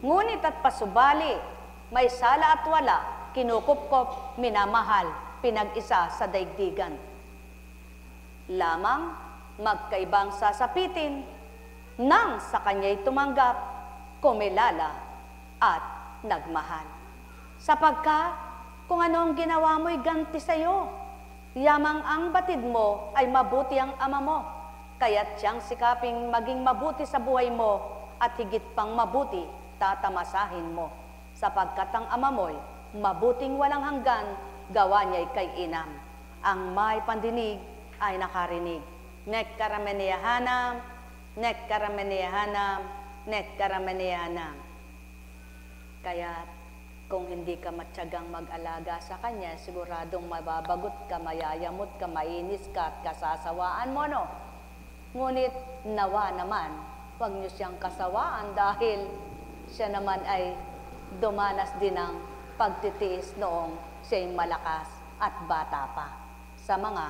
Ngunit at pasubali, may sala at wala, kinukupkop, minamahal, pinag-isa sa daigdigan. Lamang magkaibang sasapitin, nang sa kanya'y tumanggap, kumilala at nagmahal. Sapagkat kung anong ginawa mo'y ganti sa'yo, yamang ang batid mo ay mabuti ang ama mo, kaya't siyang sikaping maging mabuti sa buhay mo at higit pang mabuti tatamasahin mo, sapagkat ang ama mo'y mabuting walang hanggan, gawa niya'y kay inam. Ang may pandinig ay nakarinig. Nek karameniyahanam, nek karameniyahanam, nek karameniyahanam. Kaya kung hindi ka matyagang mag-alaga sa kanya, siguradong mababagot ka, mayayamot ka, mainis ka, at kasasawaan mo, no? Ngunit nawa naman, huwag niyo siyang kasawaan dahil siya naman ay dumanas din ng pagtitiis noong siya'y malakas at bata pa sa mga